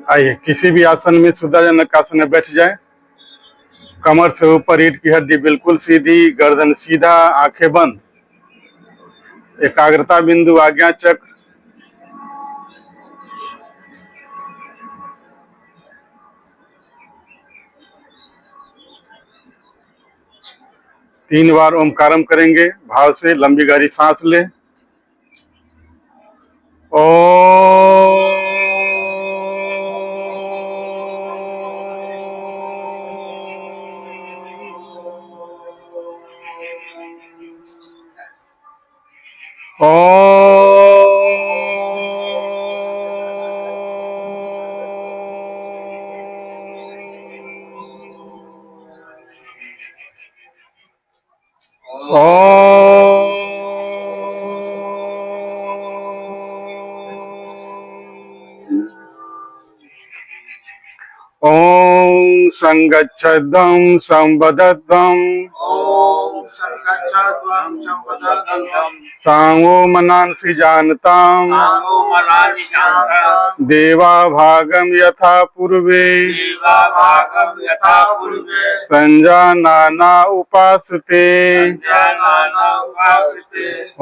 आइए, किसी भी आसन में सुविधाजनक आसन में बैठ जाए। कमर से ऊपर रीढ़ की हड्डी बिल्कुल सीधी, गर्दन सीधा, आंखें बंद। एकाग्रता बिंदु आज्ञा चक्र। तीन बार ओमकारम करेंगे भाव से। लंबी गहरी सांस ले। ओम संगच्छध्वं संवदध्वं सांगो मनांसि जानतां देवा भागम यथा पूर्वे संजानाना उपासते।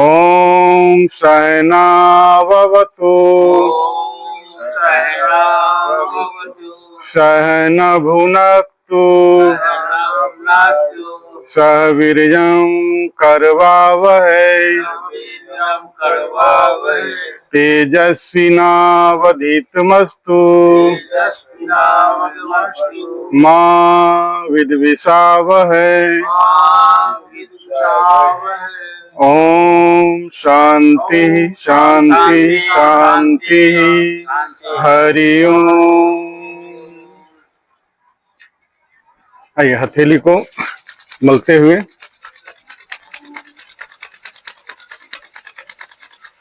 ओम सहना भवतु सहन भुनक्तु सह वीर्यं करवावहै तेजस्विनावधीतमस्तु मा विद्विषावहै। ओम शांति शांति शांति। हरि ओम। आइए, हथेली को मलते हुए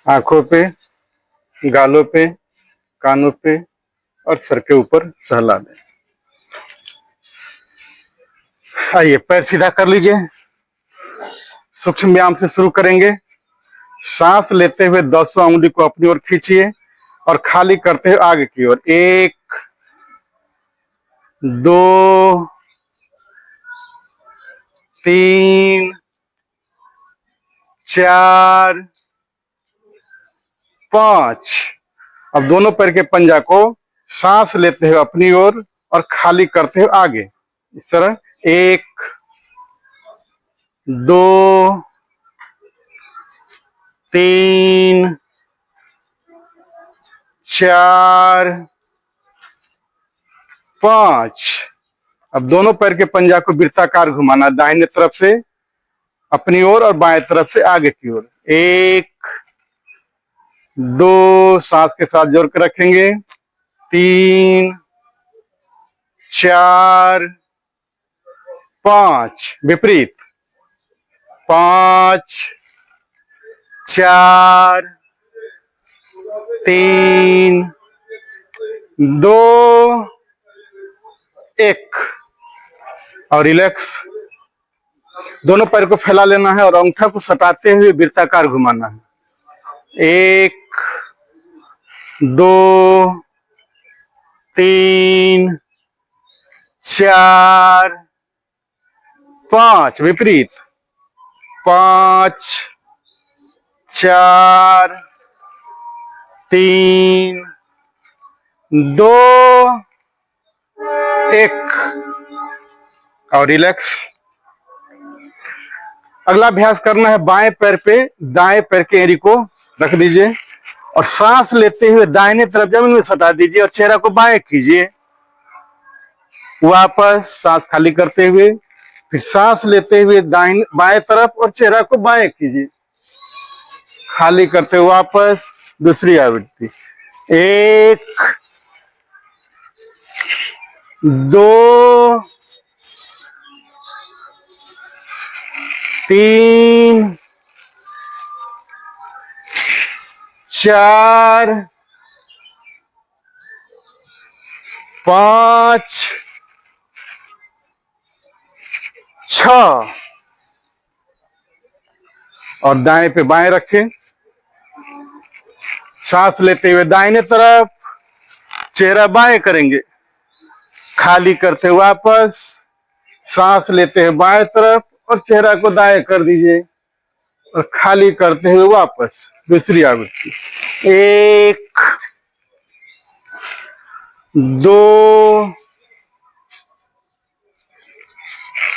आंखों पे, गालों पे, कानों पे और सर के ऊपर सहला दें। आइए, पैर सीधा कर लीजिए। सूक्ष्म व्यायाम से शुरू करेंगे। सांस लेते हुए 10वां उंगली को अपनी ओर खींचिए और खाली करते हुए आगे की ओर। 1 2 3 4 5। अब दोनों पैर के पंजा को सांस लेते हुए अपनी ओर और खाली करते हुए आगे, इस तरह। 1 2 3 4 5। अब दोनों पैर के पंजा को वृत्ताकार घुमाना, दाहिने तरफ से अपनी ओर और बाएं तरफ से आगे की ओर। 1 2, सांस के साथ जोड़ कर रखेंगे। 3 4 5। विपरीत। 5 4 3 2 1। और रिलैक्स। दोनों पैर को फैला लेना है और अंगूठा को सटाते हुए वृत्ताकार घुमाना है। 1 2 3 4 5। विपरीत। 5 4 3 2 1। और रिलैक्स। अगला अभ्यास करना है बाएं पैर पे दाएं पैर के एड़ी को रख दीजिए और सांस लेते हुए दाहिने तरफ जमीन में सटा दीजिए और चेहरा को बाएं कीजिए। वापस सांस खाली करते हुए फिर सांस लेते हुए दाहिने बाएं तरफ और चेहरा को बाएं कीजिए। खाली करते हुए वापस दूसरी आवृत्ति। 1 2 3 4 5 6। और दाएं पे बाएं रखें। सांस लेते हुए दाहिने तरफ, चेहरा बाएं करेंगे, खाली करते हुए वापस, सांस लेते हैं बाएं तरफ और चेहरा को दाएं कर दीजिए और खाली करते हुए वापस। दूसरी आवृत्ति, 1 2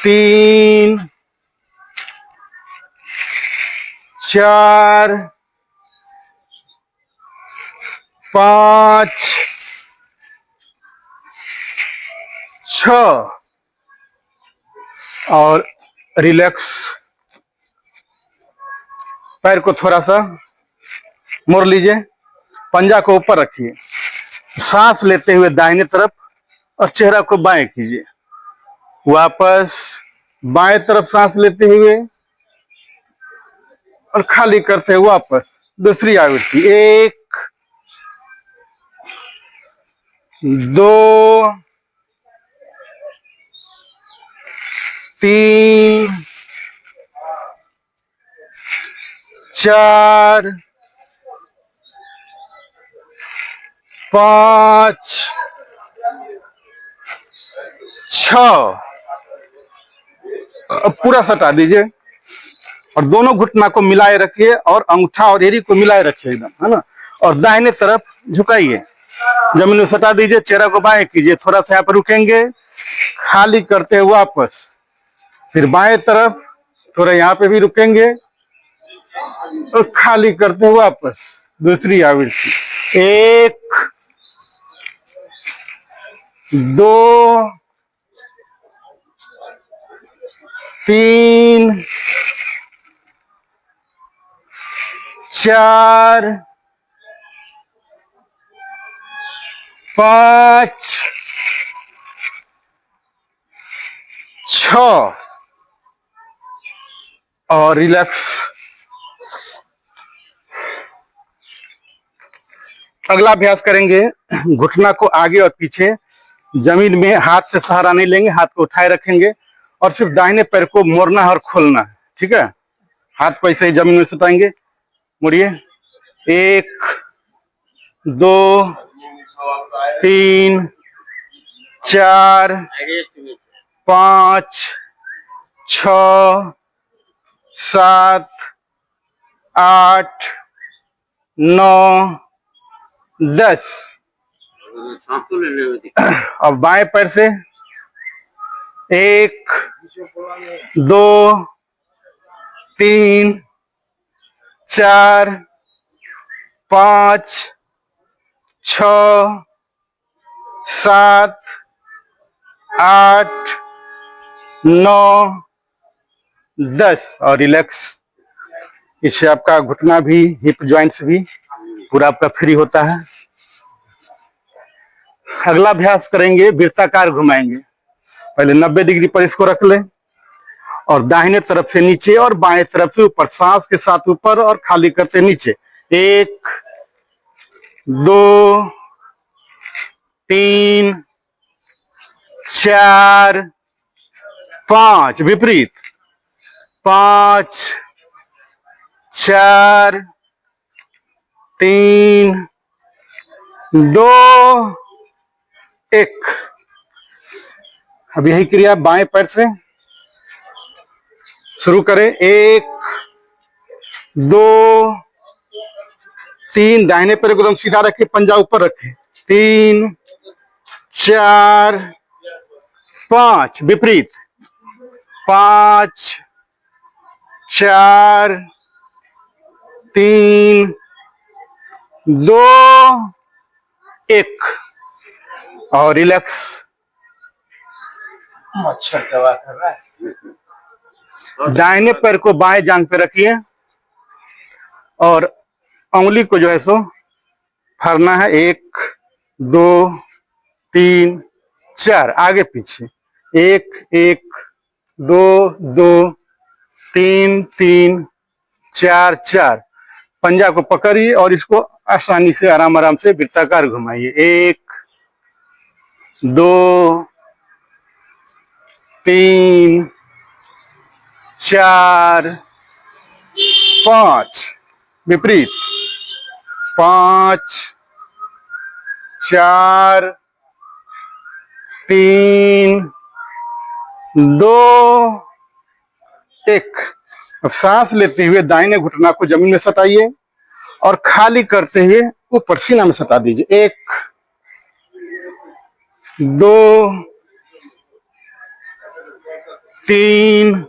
3 4 5 6 और रिलैक्स। पैर को थोड़ा सा मोड़ लीजिए, पंजा को ऊपर रखिए, सांस लेते हुए दाहिने तरफ और चेहरा को बाएं कीजिए, वापस बाएं तरफ सांस लेते हुए और खाली करते हुए वापस। दूसरी आवृत्ति, 1 2 3 4 5 6। अब पूरा सटा दीजिए और दोनों घुटना को मिलाए रखिए और अंगूठा और एड़ी को मिलाए रखिए एकदम, है ना। और दाहिने तरफ झुकाइए, जमीन में सटा दीजिए, चेहरा को बाएं कीजिए, थोड़ा सा यहाँ पर रुकेंगे, खाली करते हुए वापस, फिर बाएं तरफ थोड़ा यहाँ पे भी रुकेंगे और खाली करते हुए वापस। दूसरी आवृत्ति, 1 2 3 4 5 6 और रिलैक्स। अगला अभ्यास करेंगे, घुटना को आगे और पीछे, जमीन में हाथ से सहारा नहीं लेंगे, हाथ को उठाए रखेंगे और सिर्फ दाहिने पैर को मोड़ना है और खोलना है, ठीक है। हाथ को ऐसे ही जमीन में सुटाएंगे, मुड़िए, 1 2 3 4 5 6 7 8 9 10। अब बाएं पैर से 1 2 3 4 5 6 7 8 9 10 और रिलैक्स। इससे आपका घुटना भी, हिप जॉइंट्स भी पूरा आपका फ्री होता है। अगला अभ्यास करेंगे, वृत्ताकार घुमाएंगे। पहले 90 डिग्री पर इसको रख लें और दाहिने तरफ से नीचे और बाएं तरफ से ऊपर, सांस के साथ ऊपर और खाली करते नीचे। 1 2 3 4 5, विपरीत, 5 4 3 2 1। अब यही क्रिया बाएं पैर से शुरू करें। 1 2 3, दाहिने पैर को एकदम सीधा रखें, पंजा ऊपर रखें, 3 4 5, विपरीत, 5 4 3 2 1 और रिलैक्स। मच्छर दवा कर रहा है। दाहिने पैर को बाएं जांघ पे रखिए और उंगली को जो है सो फरना है, 1 2 3 4, आगे पीछे, 1 1 2 2 3 3 4 4। पंजा को पकड़िए और इसको आसानी से आराम आराम से वृत्ताकार घुमाइए। 1 2 3 4 5, विपरीत, 5 4 3 2 1। अब सांस लेते हुए दाहिने घुटना को जमीन में सटाइए और खाली करते हुए ऊपर सीना में सटा दीजिए। 1 2 3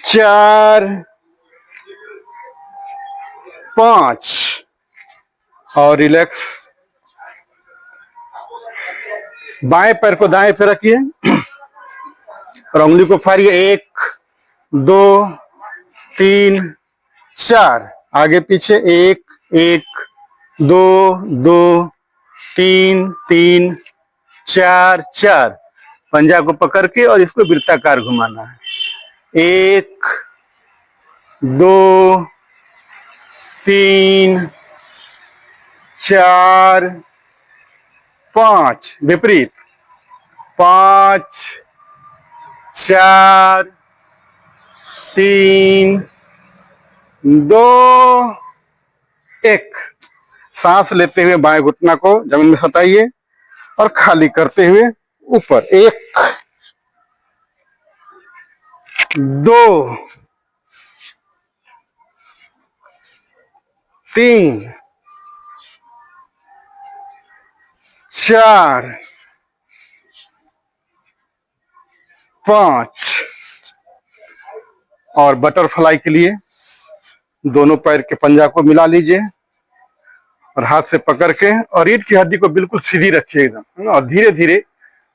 4 5 और रिलैक्स। बाएं पैर को दाएं पे रखिए और उंगली को फाड़िए। 1 2 3 4 आगे पीछे। 1 1 2 2 3 3 4 4। पंजा को पकड़ के और इसको वृत्ताकार घुमाना है। 1 2 3 4 5 विपरीत। 5 4 3 2 1। सांस लेते हुए बाएं घुटना को जमीन में सटाइए और खाली करते हुए ऊपर। 1 2 3 4 5। और बटरफ्लाई के लिए दोनों पैर के पंजा को मिला लीजिए और हाथ से पकड़ के और रीढ़ की हड्डी को बिल्कुल सीधी रखिए एकदम, और धीरे धीरे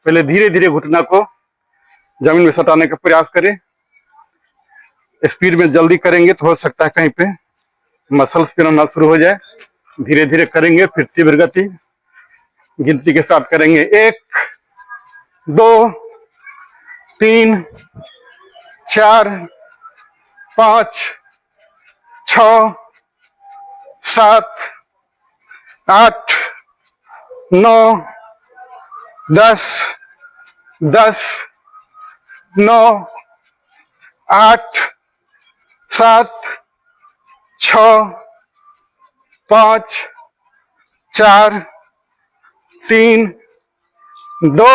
पहले धीरे धीरे घुटना को जमीन में सटाने का प्रयास करें। स्पीड में जल्दी करेंगे तो हो सकता है कहीं पे मसल्स पिराना शुरू हो जाए। धीरे धीरे करेंगे फिर तीव्र गति गिनती के साथ करेंगे। 1 2 3 4 5 6 7 8 9 10 10 9 8 7 6 5 4 3 2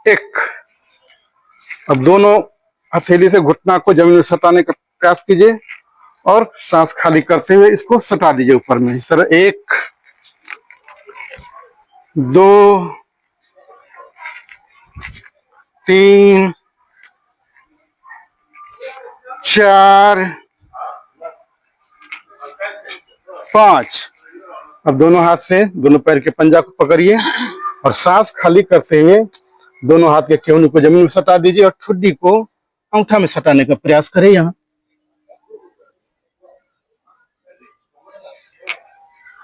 1। अब दोनों हथेली से घुटना को जमीन में सटाने का प्रयास कीजिए और सांस खाली करते हुए इसको सटा दीजिए ऊपर में इस तरह। 1 2 3 4 5। अब दोनों हाथ से दोनों पैर के पंजा को पकड़िए और सांस खाली करते हुए दोनों हाथ के केहूनी को जमीन में सटा दीजिए और ठुड्डी को अंगूठा में सटाने का प्रयास करें। यहाँ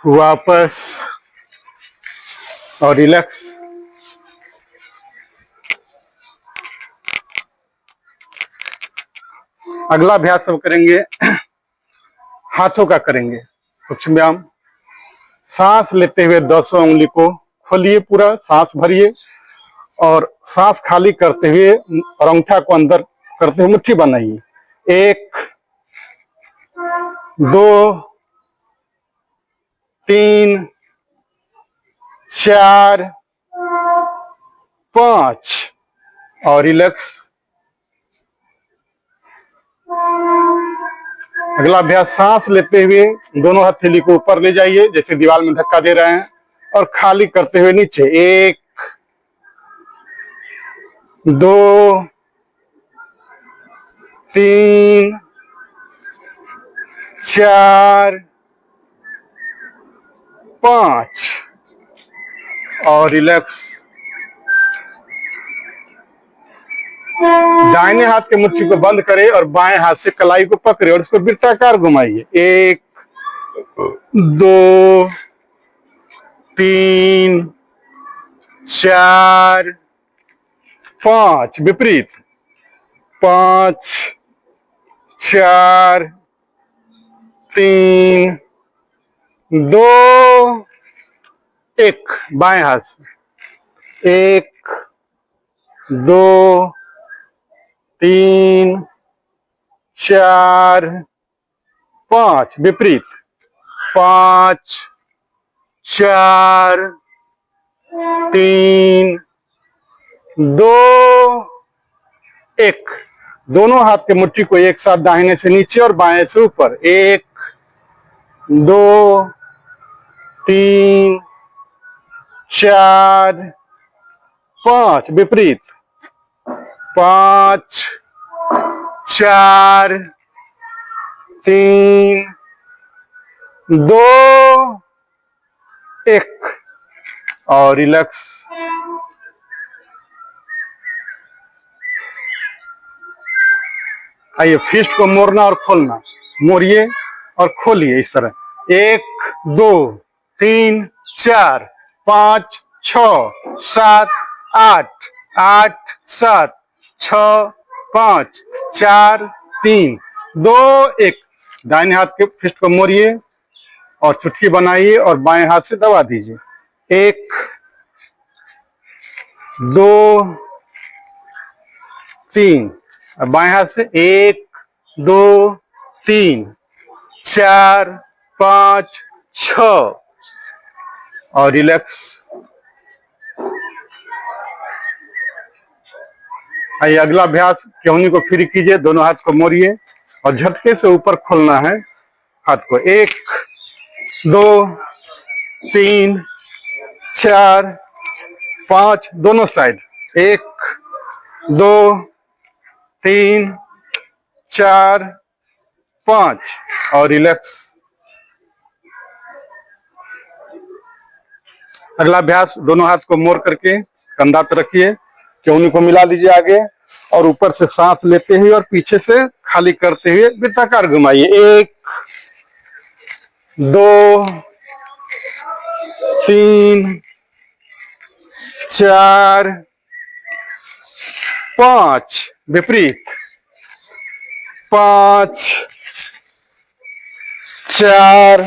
वापस और रिलैक्स। अगला अभ्यास हम करेंगे हाथों का करेंगे सूक्ष्म व्यायाम। सांस लेते हुए 10 उंगली को खोलिए, पूरा सांस भरिए और सांस खाली करते हुए और अंगूठा को अंदर करते हुए मुट्ठी बनाइए। 1 2 3 4 5 और रिलैक्स। अगला अभ्यास सांस लेते हुए दोनों हथेली को ऊपर ले जाइए जैसे दीवार में धक्का दे रहे हैं और खाली करते हुए नीचे। 1 2 3 4 5 और रिलैक्स। दाहिने हाथ के मुट्ठी को बंद करें और बाएं हाथ से कलाई को पकड़े और उसको वृत्ताकार घुमाइए। 1 2 3 4 5 विपरीत। 5 4 3 2 1। बाएं हाथ से 1 2 3 4 5 विपरीत। 5 4 3 2 1। दोनों हाथ के मुट्ठी को एक साथ दाहिने से नीचे और बाएं से ऊपर। 1 2 3 4 5। विपरीत। 5 4 3 2 1 और रिलैक्स। आइए, फिस्ट को मोड़ना और खोलना। मोड़िए और खोलिए इस तरह। 1 2 3 4 5 6 7 8 8 7 6 5 4 3 2 1। दाहिने हाथ के फिस्ट को मोड़िए और चुटकी बनाइए और बाएं हाथ से दबा दीजिए। 1 2 3। बाएं हाथ से 1 2 3 4 5 6 और रिलैक्स। आइए, अगला अभ्यास। केहनी को फ्री कीजिए, दोनों हाथ को मोड़िए और झटके से ऊपर खोलना है हाथ को। 1 2 3 4 5 दोनों साइड। 1 2 3 4 5 और रिलैक्स। अगला अभ्यास। दोनों हाथ को मोड़ करके कंधा पे रखिए, केहनी को मिला लीजिए आगे और ऊपर से सांस लेते हुए और पीछे से खाली करते हुए वृत्ताकार घुमाइए। 1 2 3 4 5। विपरीत। 5 4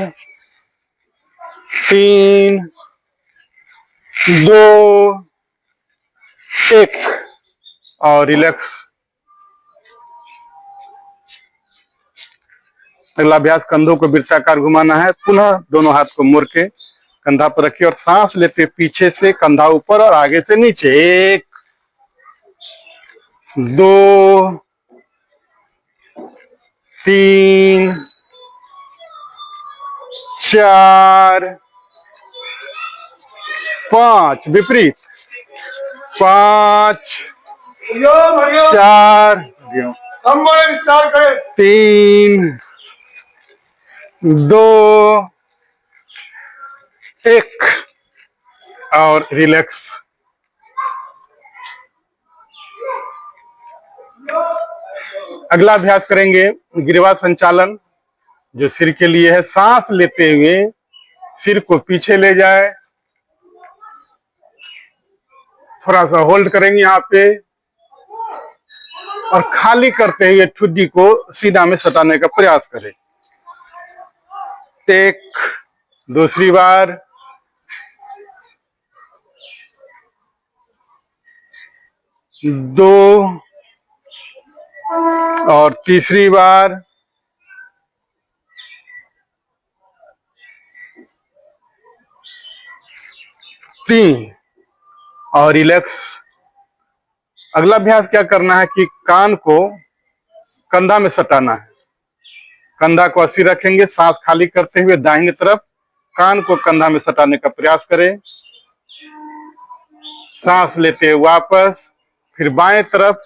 3 2 1 और रिलैक्स। अगला अभ्यास। कंधों को वृत्ताकार घुमाना है। पुनः दोनों हाथ को मोड़ के कंधा पर रखिए और सांस लेते पीछे से कंधा ऊपर और आगे से नीचे। 1 2 3 4 5। विपरीत। 5 4 3 2 1 और रिलैक्स। अगला अभ्यास करेंगे गिरवा संचालन, जो सिर के लिए है। सांस लेते हुए सिर को पीछे ले जाए, थोड़ा सा होल्ड करेंगे यहाँ पे और खाली करते हुए ठुड्डी को सीना में सटाने का प्रयास करें। 1 दूसरी बार, 2 और तीसरी बार, 3 और रिलैक्स। अगला अभ्यास क्या करना है कि कान को कंधा में सटाना है। कंधा को अस्थिर रखेंगे, सांस खाली करते हुए दाहिने तरफ कान को कंधा में सटाने का प्रयास करें। सांस लेते हुए वापस, फिर बाएं तरफ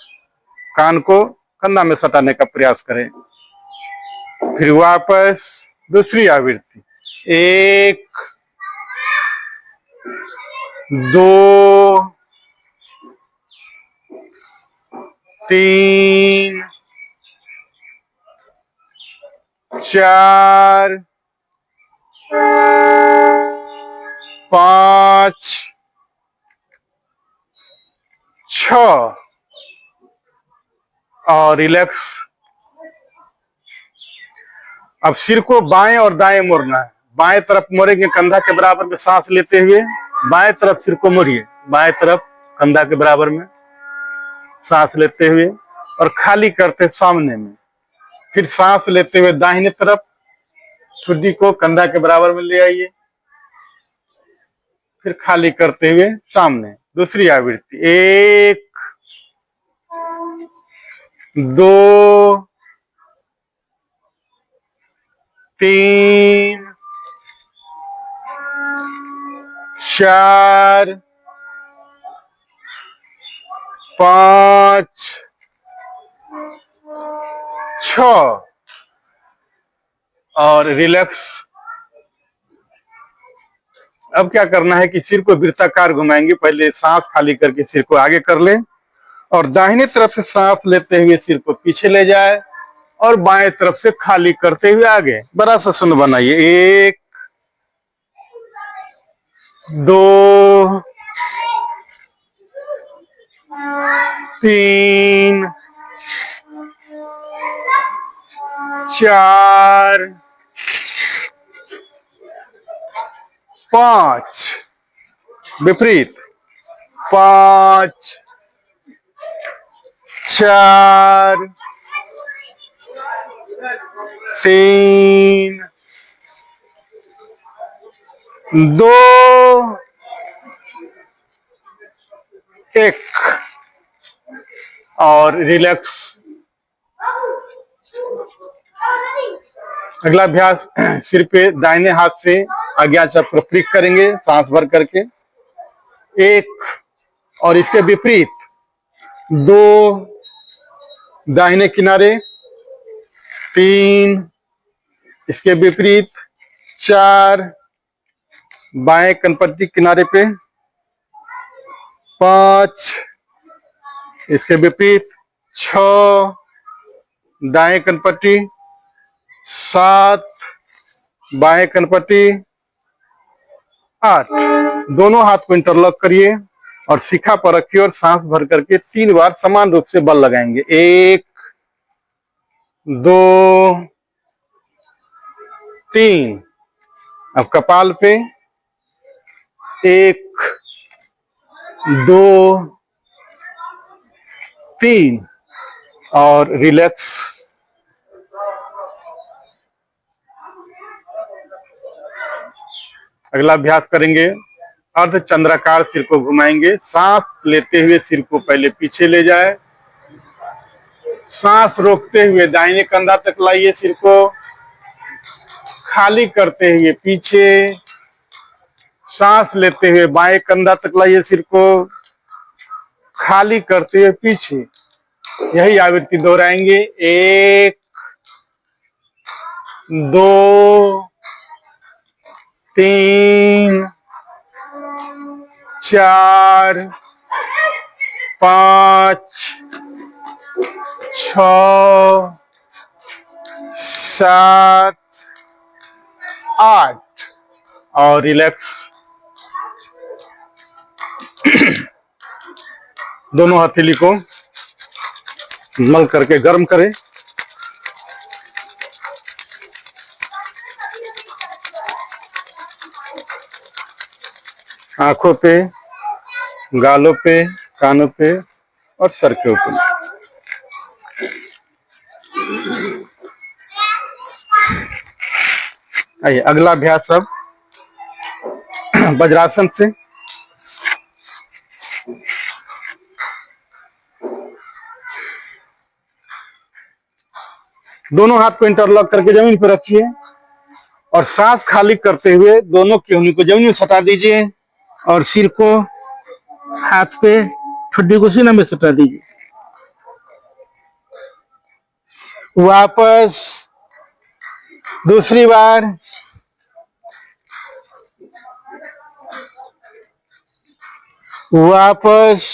कान को कंधा में सटाने का प्रयास करें। फिर वापस दूसरी आवृत्ति। 1 2 3 4 5 6 और रिलैक्स। अब सिर को बाएं और दाएं मोड़ना है। बाएं तरफ मोड़ेंगे कंधा के बराबर में सांस लेते हुए, बाएं तरफ सिर को मोड़िए, बाएं तरफ कंधा के बराबर में सांस लेते हुए और खाली करते सामने में। फिर सांस लेते हुए दाहिने तरफ ठुड्डी को कंधा के बराबर में ले आइए, फिर खाली करते हुए सामने। दूसरी आवृत्ति, 1 2 3 4 5 6 और रिलैक्स। अब क्या करना है कि सिर को वृत्ताकार घुमाएंगे। पहले सांस खाली करके सिर को आगे कर ले और दाहिने तरफ से सांस लेते हुए सिर को पीछे ले जाए और बाएं तरफ से खाली करते हुए आगे। बड़ा सा शून्य बनाइए, 1 2 3 4 5, विपरीत, 5 4 3 2 1 और रिलैक्स। अगला अभ्यास, सिर पे दाहिने हाथ से आज्ञा चक्र प्रक्रिया करेंगे सांस भर करके। 1 और इसके विपरीत, 2 दाहिने किनारे, 3 इसके विपरीत, 4 बाएं कनपट्टी किनारे पे, 5 इसके विपरीत, 6 दाएं कनपट्टी, 7 बाएं कनपट्टी, 8। दोनों हाथ को इंटरलॉक करिए और शिखा पर रखिए और सांस भर करके 3 बार समान रूप से बल लगाएंगे। 1 2 3। अब कपाल पे 1 2 3 और रिलैक्स। अगला अभ्यास करेंगे, अर्ध चंद्राकार सिर को घुमाएंगे। सांस लेते हुए सिर को पहले पीछे ले जाए, सांस रोकते हुए दाहिने कंधा तक लाइए सिर को, खाली करते हुए पीछे, सांस लेते हुए बाएं कंधा तक लाइए सिर को, खाली करते हुए पीछे। यही आवृत्ति दोहराएंगे। 1 2 3 4 5 6 7 8 और रिलैक्स। दोनों हथेली को मल करके गर्म करें। आंखों पे, गालों पे, कानों पे और सर के ऊपर। आइए अगला अभ्यास अब वज्रासन से। दोनों हाथ को इंटरलॉक करके जमीन पर रखिए और सांस खाली करते हुए दोनों केहनी को जमीन में सटा दीजिए और सिर को हाथ पे, ठुड्डी को सीना में सटा दीजिए। वापस दूसरी बार, वापस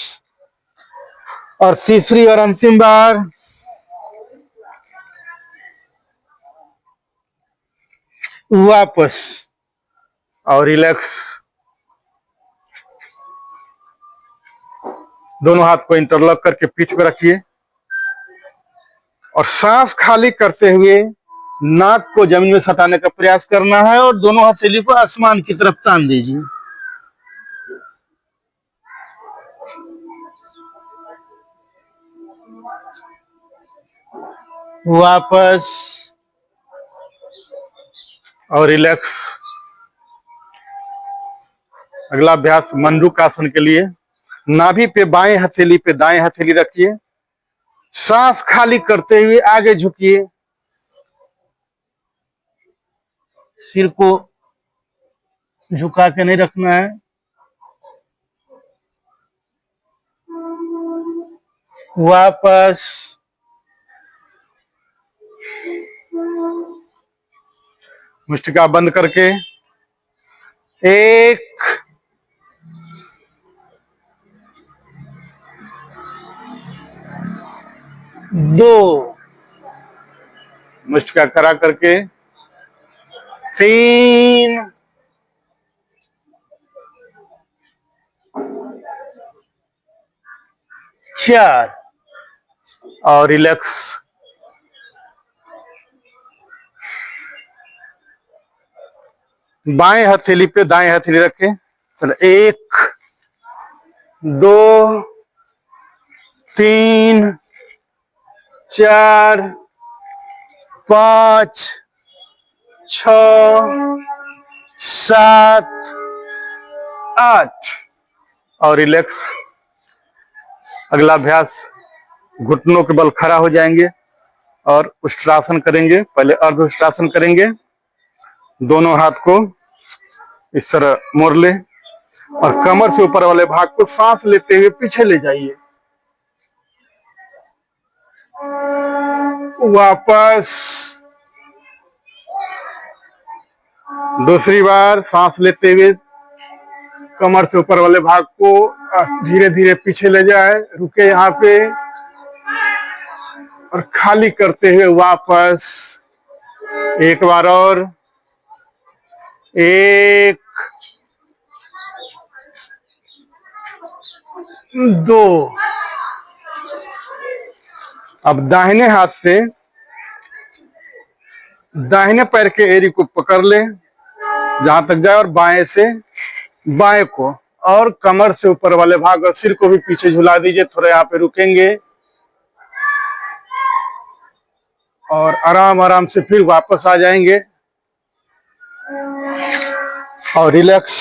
और तीसरी और अंतिम बार, वापस और रिलैक्स। दोनों हाथ को इंटरलॉक करके पीठ पर रखिए और सांस खाली करते हुए नाक को जमीन में सटाने का प्रयास करना है और दोनों हथेली को आसमान की तरफ तान दीजिए। वापस और रिलैक्स। अगला अभ्यास मंडूक आसन के लिए नाभि पे बाएं हथेली पे दाएं हथेली रखिए, सांस खाली करते हुए आगे झुकिए, सिर को झुका के नहीं रखना है। वापस मुष्टिका बंद करके 1 2 मुष्टिका करा करके 3 4 और रिलैक्स। बाएं हथेली पे दाएं हथेली रखें। चलो 1 2 3 4 5 6 7 8 और रिलैक्स। अगला अभ्यास घुटनों के बल खड़ा हो जाएंगे और उष्ट्रासन करेंगे। पहले अर्ध उष्ट्रासन करेंगे, दोनों हाथ को इस तरह मोड़ ले और कमर से ऊपर वाले भाग को सांस लेते हुए पीछे ले जाइए। वापस दूसरी बार सांस लेते हुए कमर से ऊपर वाले भाग को धीरे धीरे पीछे ले जाए, रुके यहाँ पे और खाली करते हुए वापस। एक बार और, 1 2। अब दाहिने हाथ से दाहिने पैर के एड़ी को पकड़ ले जहां तक जाए और बाएं से बाएं को, और कमर से ऊपर वाले भाग और सिर को भी पीछे झुला दीजिए। थोड़ा यहाँ पे रुकेंगे और आराम आराम से फिर वापस आ जाएंगे और रिलैक्स।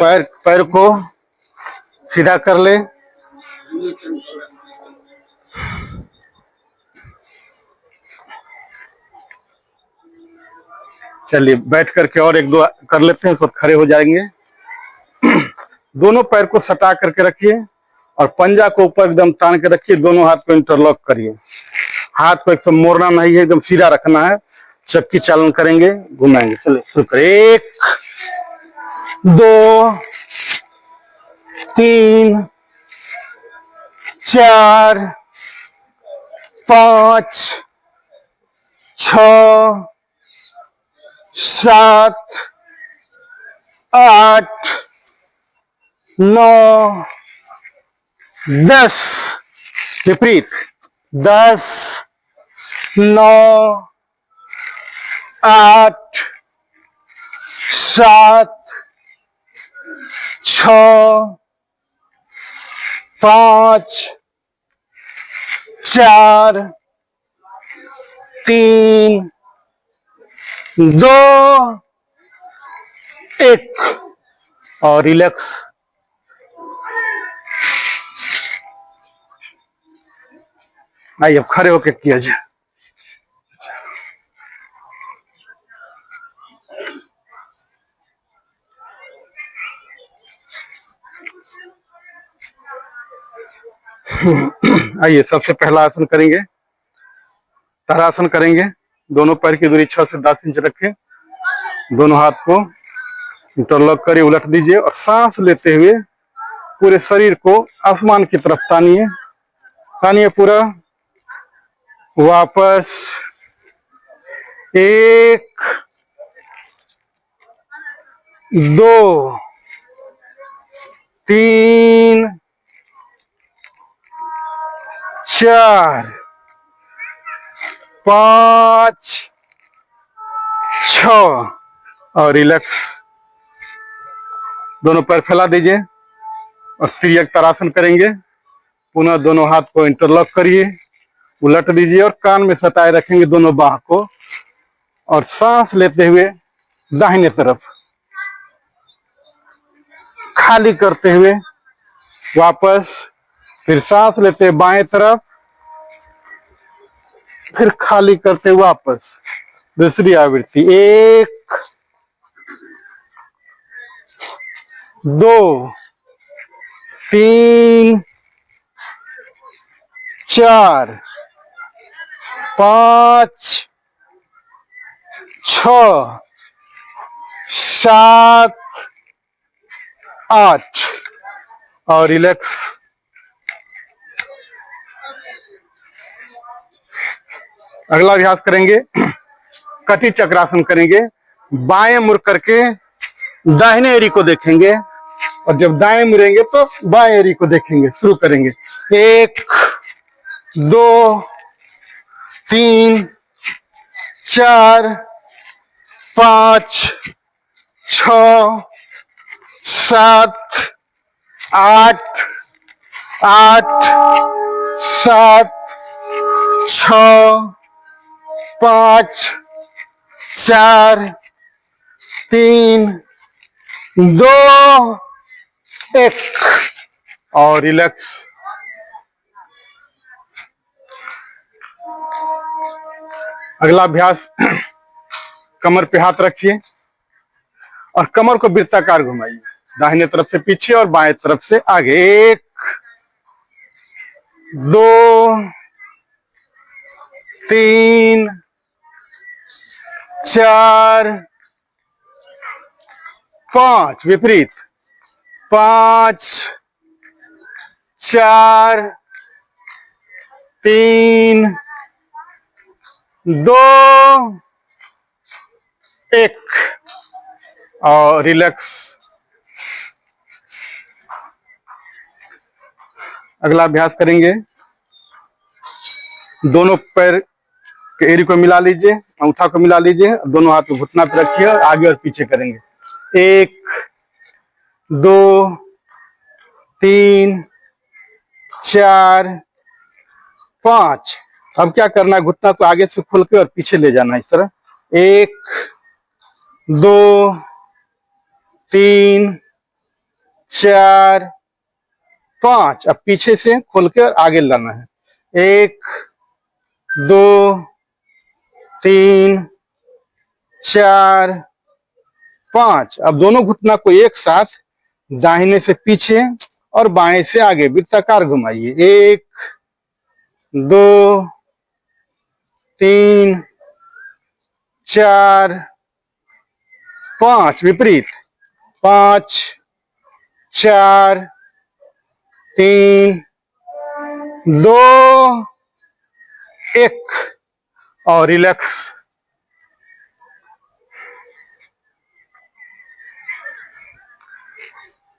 पैर को सीधा कर ले। चलिए बैठ करके और 1 2 कर लेते हैं, उस वक्त खड़े हो जाएंगे। दोनों पैर को सटा करके रखिए और पंजा को ऊपर एकदम तान के रखिए। दोनों हाथ को इंटरलॉक करिए। हाथ को एकदम मोड़ना नहीं है, एकदम सीधा रखना है। चक्की चालन करेंगे, घुमाएंगे। चलिए शुरू करें। 1 2 3 4 5 6 7 8 9 10। विपरीत। 10 9 8 7 6 5 4 3 2 1 और रिलैक्स। आइए अब खड़े होकर किया जाए। आइए सबसे पहला आसन करेंगे, तारासन करेंगे। दोनों पैर की दूरी 6 से 10 इंच रखें। दोनों हाथ को इंटरलॉक करिए, उलट दीजिए और सांस लेते हुए पूरे शरीर को आसमान की तरफ तानिए। तानिए पूरा। वापस 1 2 3 4 5 6 और रिलैक्स। दोनों पैर फैला दीजिए और फिर एक तारासन करेंगे। पुनः दोनों हाथ को इंटरलॉक करिए, उलट दीजिए और कान में सटाए रखेंगे दोनों बाह को और सांस लेते हुए दाहिने तरफ, खाली करते हुए वापस, फिर सांस लेते हुए बाएं तरफ, फिर खाली करते हुए वापस। दूसरी आवृत्ति, 1 2 3 4 5 6 7 8 और रिलैक्स। अगला अभ्यास करेंगे, कटी चक्रासन करेंगे। बाएं मुड़ करके दाहिने एरी को देखेंगे और जब दाएं मुड़ेंगे तो बाएं एरी को देखेंगे। शुरू करेंगे, 1 2 3 4 5 6 7 8 8 7 6 5 4 3 2 1 और रिलैक्स। अगला अभ्यास, कमर पे हाथ रखिए और कमर को वृत्ताकार घुमाइए, दाहिने तरफ से पीछे और बाएं तरफ से आगे। 1 2 3 4 5, विपरीत, 5 4 3 2 1 और रिलैक्स। अगला अभ्यास करेंगे, दोनों पैर के एरी को मिला लीजिए, अंगूठा को मिला लीजिए, दोनों हाथ को घुटना पे रखिए और आगे और पीछे करेंगे। 1 2 3 4 5। अब क्या करना है, घुटना को आगे से खोल के और पीछे ले जाना है इस तरह। 1 2 3 4 5। अब पीछे से खोल के और आगे लाना है। 1 2 3 4 5। अब दोनों घुटना को एक साथ दाहिने से पीछे और बाएं से आगे वृत्ताकार घुमाइए। 1 2 3 4 5, विपरीत, 5 4 3 2 1 और रिलैक्स।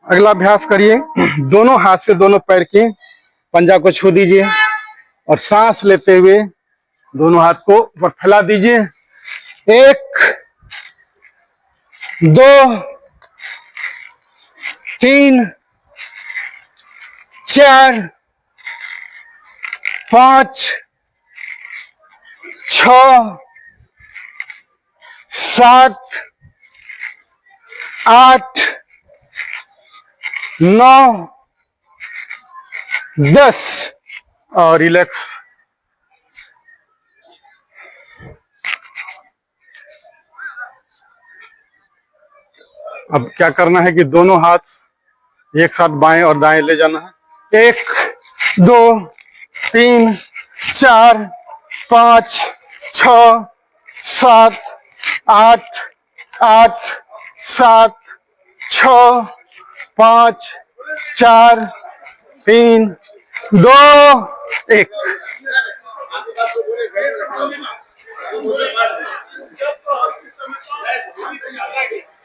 अगला अभ्यास करिए, दोनों हाथ से दोनों पैर के पंजा को छू दीजिए और सांस लेते हुए दोनों हाथ को ऊपर फैला दीजिए। 1 2 3 4 5 6 7 8 9 10 और रिलैक्स। अब क्या करना है कि दोनों हाथ एक साथ बाएं और दाएं ले जाना है। 1 2 3 4 5 6 7 8 8 7 6 5 4 3 2 1।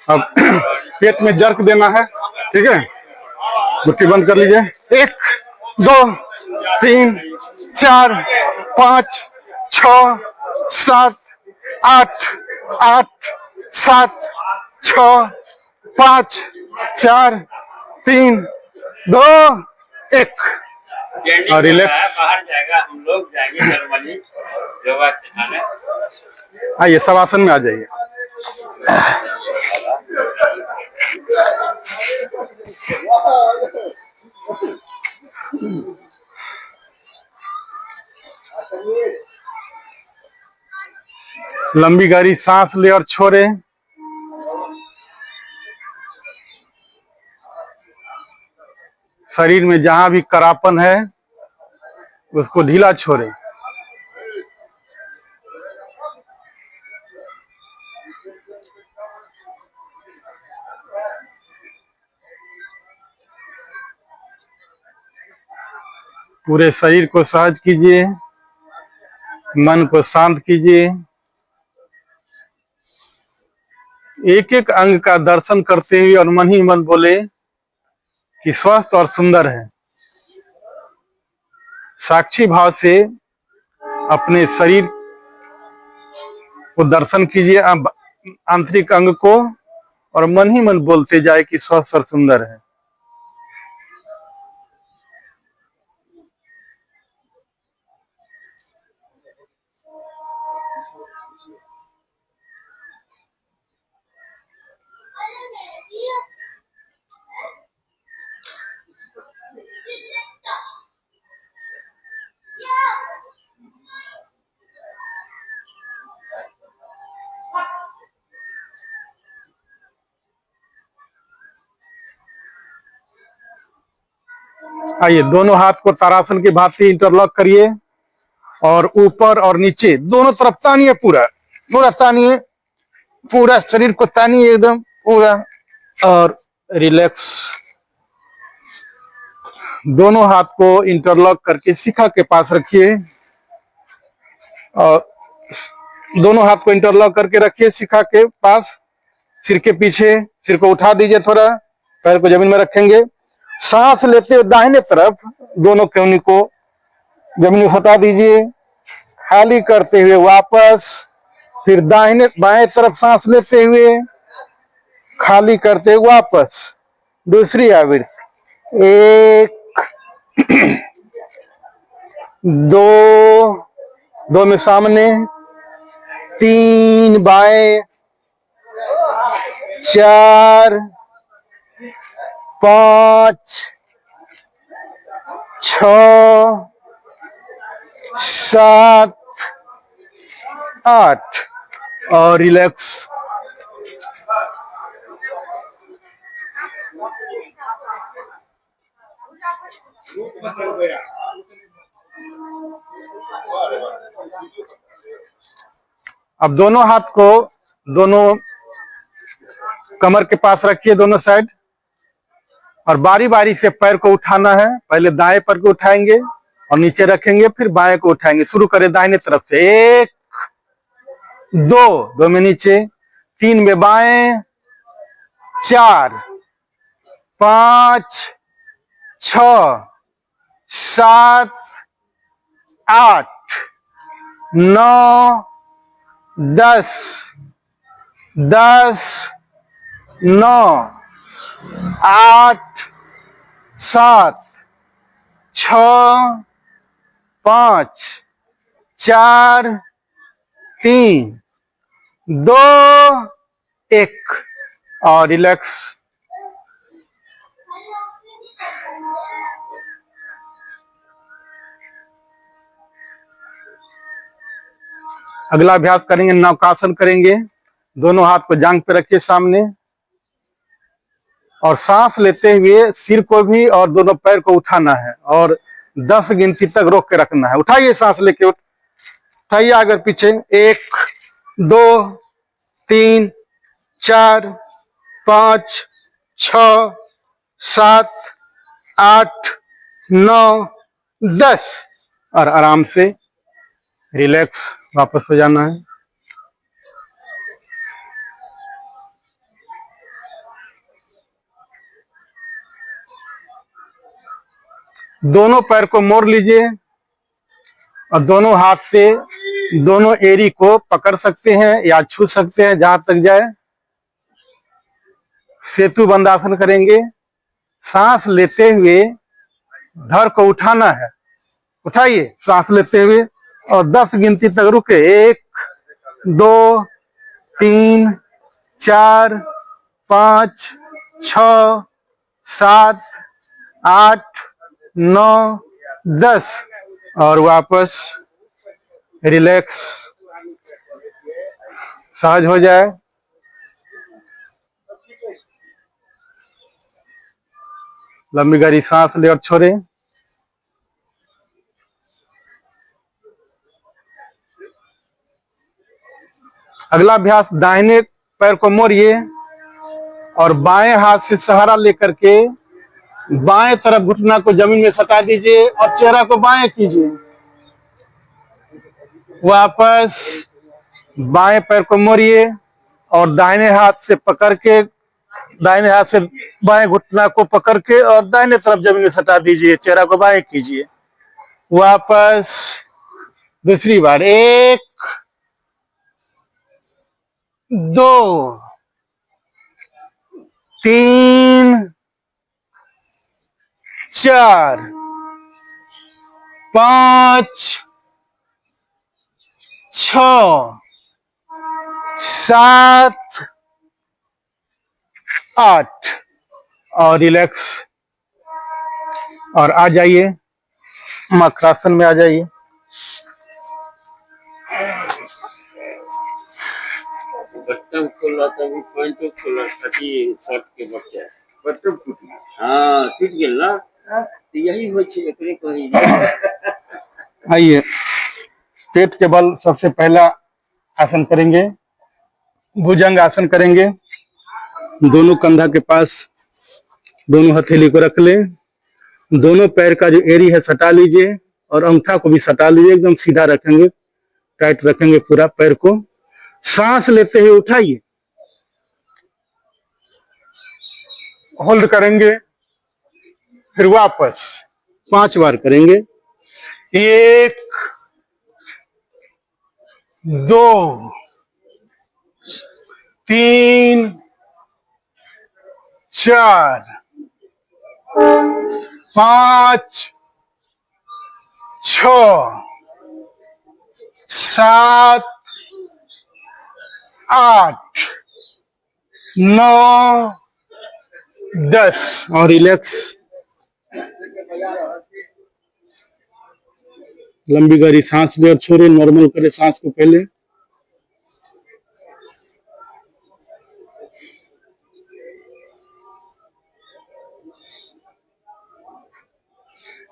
अब पेट में जर्क देना है, ठीक है, मुट्ठी बंद कर लीजिए। 1 2 3 4 5 6 7 8 8 7 6 5 4 3 2 1 और रिलैक्स। बाहर जाएगा, हम लोग जाएंगे जर्मनी योगा सिखाने। आइए सब आसन में आ जाइए। लंबी गहरी सांस ले और छोड़े। शरीर में जहां भी करापन है उसको ढीला छोड़े। पूरे शरीर को सहज कीजिए, मन को शांत कीजिए। एक एक अंग का दर्शन करते हुए और मन ही मन बोले कि स्वस्थ और सुंदर है। साक्षी भाव से अपने शरीर को दर्शन कीजिए, आंतरिक अंग को, और मन ही मन बोलते जाए कि स्वस्थ और सुंदर है। आइए दोनों हाथ को तारासन की भांति इंटरलॉक करिए और ऊपर और नीचे दोनों तरफ तानिए, पूरा पूरा तानिए, पूरा शरीर को तानिए एकदम पूरा, और रिलैक्स। दोनों हाथ को इंटरलॉक करके शिखा के पास रखिए और दोनों हाथ को इंटरलॉक करके रखिए शिखा के पास, सिर के पीछे। सिर को उठा दीजिए थोड़ा, पैर को जमीन में रखेंगे। सांस लेते हुए दाहिने तरफ दोनों कोहनी को जमीन में हटा दीजिए। खाली करते हुए वापस, फिर दाहिने बाएं तरफ सांस लेते हुए खाली करते हुए वापस। दूसरी आवृत्ति, 1 2, 2 में सामने, 3 बाएं, 4 5 6 7 8, और रिलैक्स। अब दोनों हाथ को दोनों कमर के पास रखिए दोनों साइड, और बारी बारी से पैर को उठाना है। पहले दाएं पैर को उठाएंगे और नीचे रखेंगे, फिर बाएं को उठाएंगे। शुरू करें दाहिने तरफ से, 1 2, 2 में नीचे, 3 में बाएं, 4 5 6 7 8 9 10 10 9 8 7 6 5 4 3 2 1, और रिलैक्स। अगला अभ्यास करेंगे, नौकासन करेंगे। दोनों हाथ को जांघ पे रखिए सामने, और सांस लेते हुए सिर को भी और दोनों पैर को उठाना है, और 10 गिनती तक रोक के रखना है। उठाइए, सांस लेके उठाइए आगे पीछे, 1 2 3 4 5 6 7 8 9 10, और आराम से रिलैक्स वापस हो जाना है। दोनों पैर को मोड़ लीजिए और दोनों हाथ से दोनों एरी को पकड़ सकते हैं या छू सकते हैं जहां तक जाए। सेतु बंद आसन करेंगे। सांस लेते हुए धड़ को उठाना है। उठाइए सांस लेते हुए और 10 गिनती तक रुके। 1 2 3 4 5 6 7 8 9 10 और वापस रिलैक्स, सहज हो जाए। लंबी गहरी सांस ले और छोड़े। अगला अभ्यास, दाहिने पैर को मोड़िए और बाएं हाथ से सहारा लेकर के बाएं तरफ घुटना को जमीन में सटा दीजिए और चेहरा को बाएं कीजिए। वापस बाएं पैर को मोड़िए और दाहिने हाथ से पकड़ के, दाहिने हाथ से बाएं घुटना को पकड़ के और दाहिने तरफ जमीन में सटा दीजिए, चेहरा को बाएं कीजिए। वापस दूसरी बार, 1 2 3 4 5 6 7 8 और रिलैक्स और आ जाइए, मकरासन में आ जाइए। बटन खोला तभी पॉइंट खोला ताकि शर्ट के बच्चे बटन फूटना। हाँ टूट गेल ना, तो यही हो छे एकरे कही। आइए, पेट के बल सबसे पहला आसन करेंगे, भुजंग आसन करेंगे। दोनों कंधा के पास दोनों हथेली को रख लें। दोनों पैर का जो एड़ी है सटा लीजिए और अंगूठा को भी सटा लीजिए। एकदम सीधा रखेंगे, टाइट रखेंगे पूरा पैर को। सांस लेते हुए उठाइए, होल्ड करेंगे, फिर वापस 5 बार करेंगे। 1 2 3 4 5 6 7 8 9 10 और रिलैक्स। लंबी गहरी सांस ले और छोड़े। नॉर्मल करे सांस को पहले।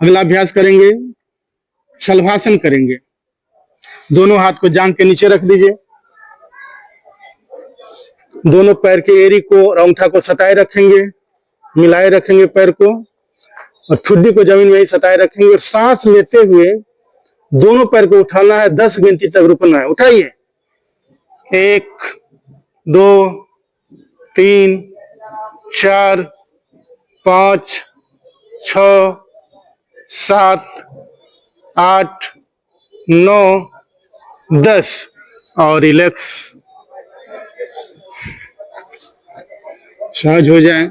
अगला अभ्यास करेंगे, शलभासन करेंगे। दोनों हाथ को जांघ के नीचे रख दीजिए। दोनों पैर के एड़ी को और अंगूठा को सटाए रखेंगे, मिलाए रखेंगे पैर को और ठुड्डी को जमीन में ही सटाए रखेंगे और सांस लेते हुए दोनों पैर को उठाना है। 10 गिनती तक रुकना है। उठाइए, 1 2 3 4 5 6 7 8 9 10 और रिलैक्स, सहज हो जाए।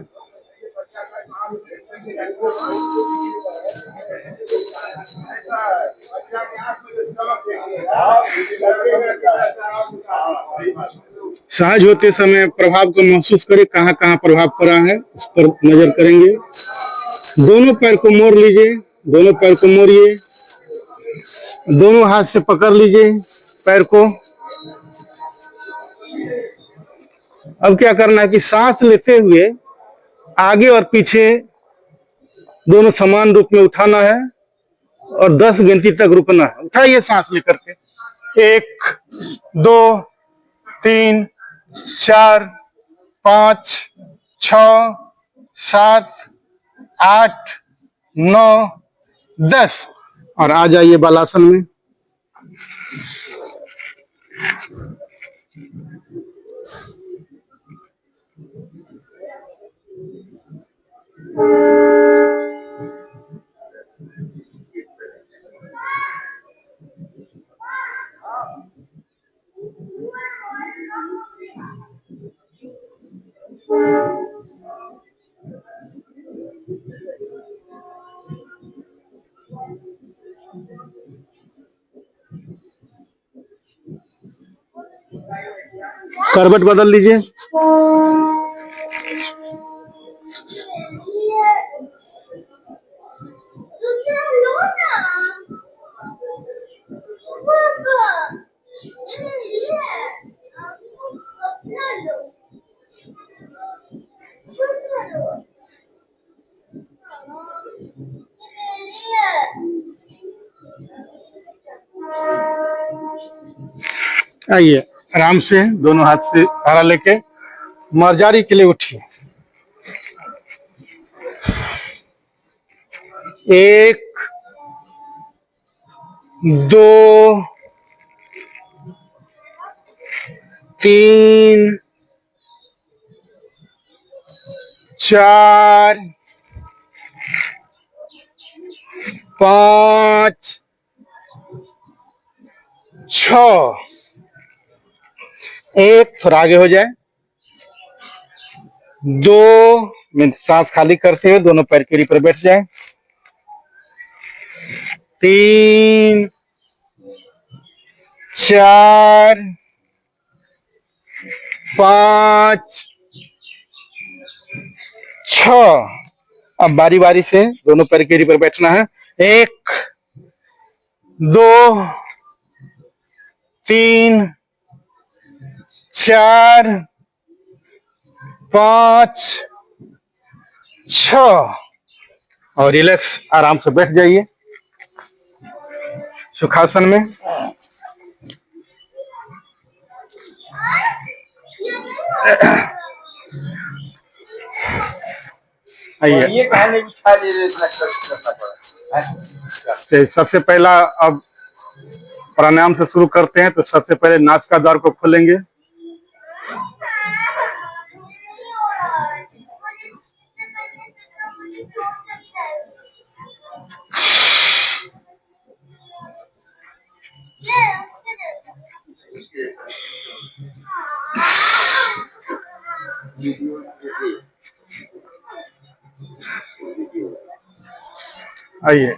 सहज होते समय प्रभाव को महसूस करें, कहाँ कहाँ प्रभाव पड़ा है उस पर नजर करेंगे। दोनों पैर को मोड़ लीजिए, दोनों पैर को मोड़िए, दोनों हाथ से पकड़ लीजिए पैर को। अब क्या करना है कि सांस लेते हुए आगे और पीछे दोनों समान रूप में उठाना है और 10 गिनती तक रुकना है। उठाइए सांस लेकर के, 1 2 3 4 5 6 7 8 9 10 और आ जाइए बालासन में। करवट बदल लीजिए। आइए, आराम से दोनों हाथ से सहारा लेके मर्जारी के लिए उठिए। 1 2 3 4 5 6। एक थोड़ा आगे हो जाए। 2 में सांस खाली करते हुए दोनों पैर केरी पर बैठ जाए। 3 4 5 6। अब बारी बारी से दोनों पैर केरी पर बैठना है। 1 2 3 4 5 6 और रिलैक्स आराम से बैठ जाइए सुखासन में। आइए, ये कहने की छा ले रहे इतना कष्ट करना पड़ा है। सबसे पहला अब प्राणायाम से शुरू करते हैं। तो सबसे पहले नासिका द्वार को खोलेंगे। आइए,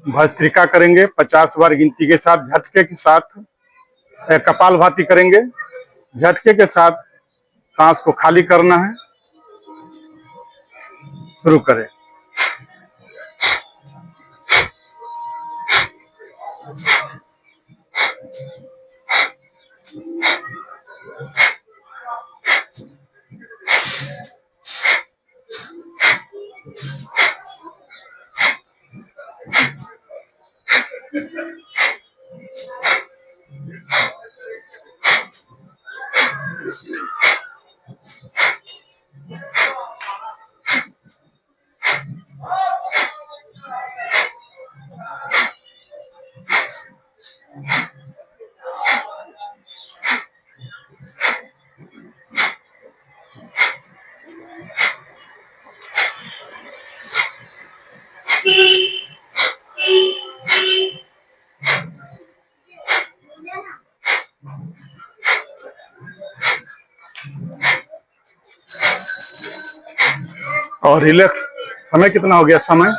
भस्त्रिका करेंगे 50 बार गिनती के साथ। झटके के साथ कपालभाति करेंगे। झटके के साथ सांस को खाली करना है। शुरू करें। और रिलैक्स। समय कितना हो गया? समय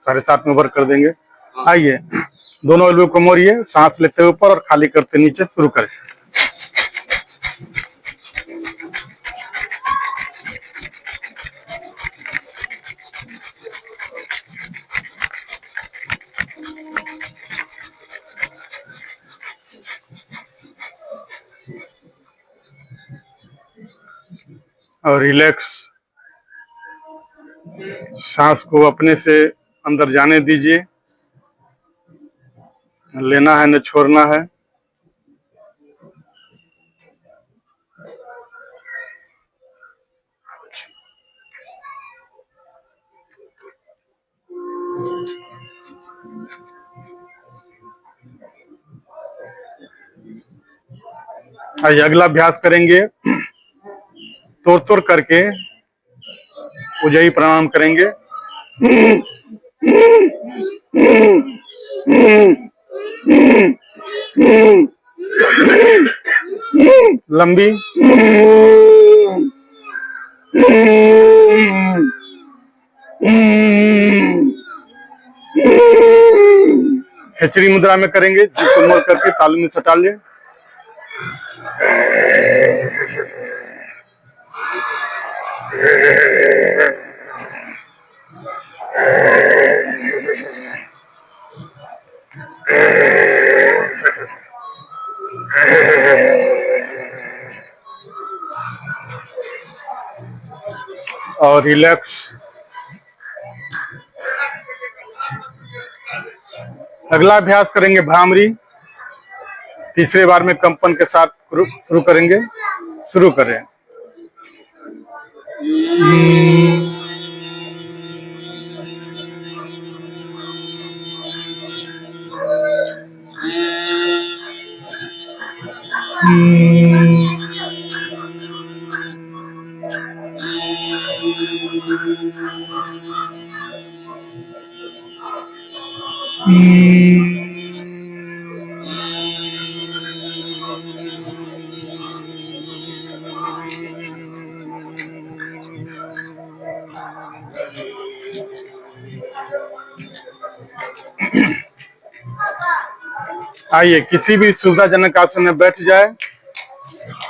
7:30 में वर्क कर देंगे। आइए, दोनों एल्बो को मोड़िए। सांस लेते हुए ऊपर और खाली करते नीचे। शुरू करें। और रिलैक्स। सांस को अपने से अंदर जाने दीजिए। लेना है न छोड़ना है। आइए, अगला अभ्यास करेंगे। तोड़ तोड़ करके उज्जयी प्राणायाम करेंगे। लंबी। खेचरी मुद्रा में करेंगे, जीभ को मोड़ करके तालू में सटा लिए। और रिलैक्स। अगला अभ्यास करेंगे भ्रामरी। तीसरे बार में कंपन के साथ शुरू करेंगे। शुरू करें। आइए किसी भी सुविधाजनक आसन में बैठ जाए।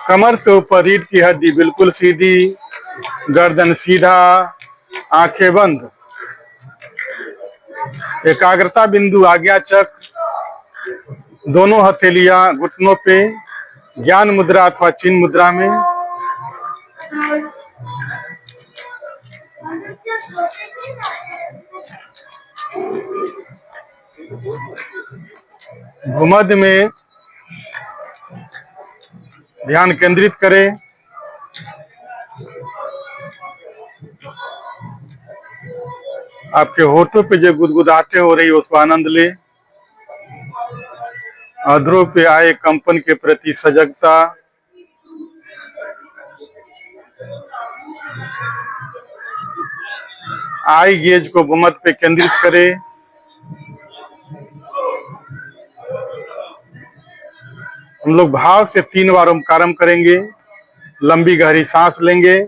कमर से ऊपर रीढ़ की हड्डी बिल्कुल सीधी, गर्दन सीधा, आंखें बंद। एकाग्रता बिंदु आज्ञा चक्र, दोनों हथेलियां घुटनों पे, ज्ञान मुद्रा अथवा चिन्ह मुद्रा में। भूमध्य में ध्यान केंद्रित करें। आपके होठों पे जो गुदगुदाहटें हो रही है उसको आनंद ले। अधरों पे आए कंपन के प्रति सजगता। आई गेज को भूमध्य पे केंद्रित करें। हम लोग भाव से 3 बार ओमकारम करेंगे। लंबी गहरी सांस लेंगे।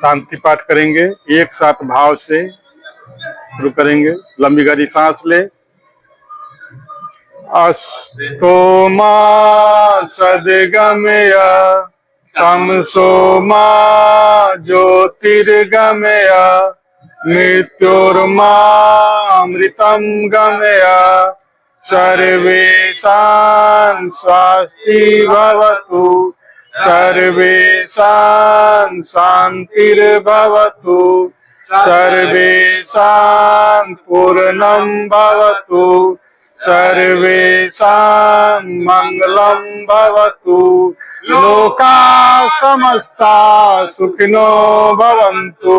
शांति पाठ करेंगे। एक साथ भाव से शुरू करेंगे। लंबी गहरी सांस ले। अस्तो मा सद्गमय तमसो मा ज्योतिर्गमय मृत्योर्मामृतं गमय सर्वेषां स्वस्ति भवतु सर्वेषां शान्तिर्भवतु सर्वेषां पूर्णं भवतु सर्वेषां मंगलं भवतु लोका समस्ता सुखिनो भवन्तु।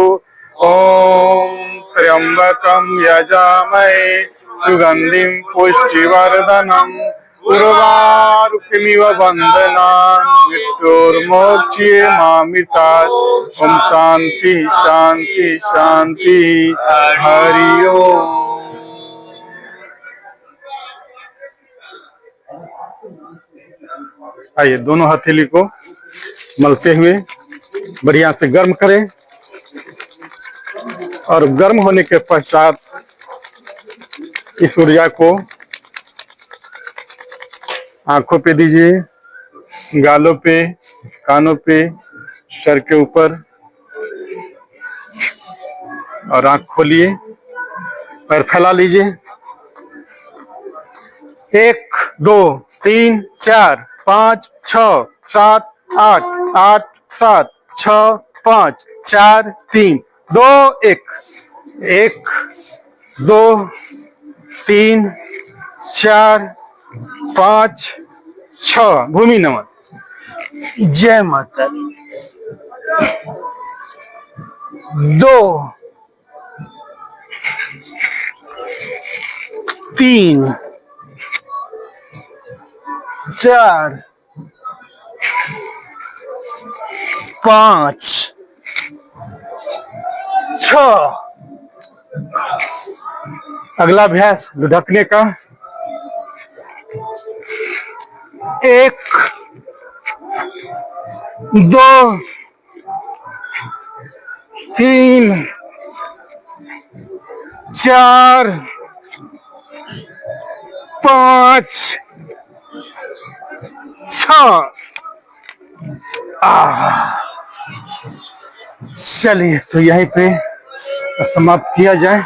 ओम त्र्यंबकं यजामहे सुगंधिं पुष्टिवर्धनम् उर्वारुकमिव बन्धनान् मृत्योर्मोक्ष्ये मामितात्। ओम शांति शांति शांति। हरि ओम। आइए दोनों हथेली को मलते हुए बढ़िया से गर्म करें और गर्म होने के पश्चात इस ऊर्जा को आंखों पे दीजिए, गालों पे, कानों पे, सर के ऊपर और आंख खोलिए। पैर फैला लीजिए। 1 2 3 4 5 6 7 8 8 7 6 5 4 3 2 1 1 2 3 4 5 6। भूमि नमन। जय माता दी। 2 3 4 5 6। अगला अभ्यास लुढ़कने का। 1 2 3 4 5 6। चलिए तो यहीं पे समाप्त किया जाए।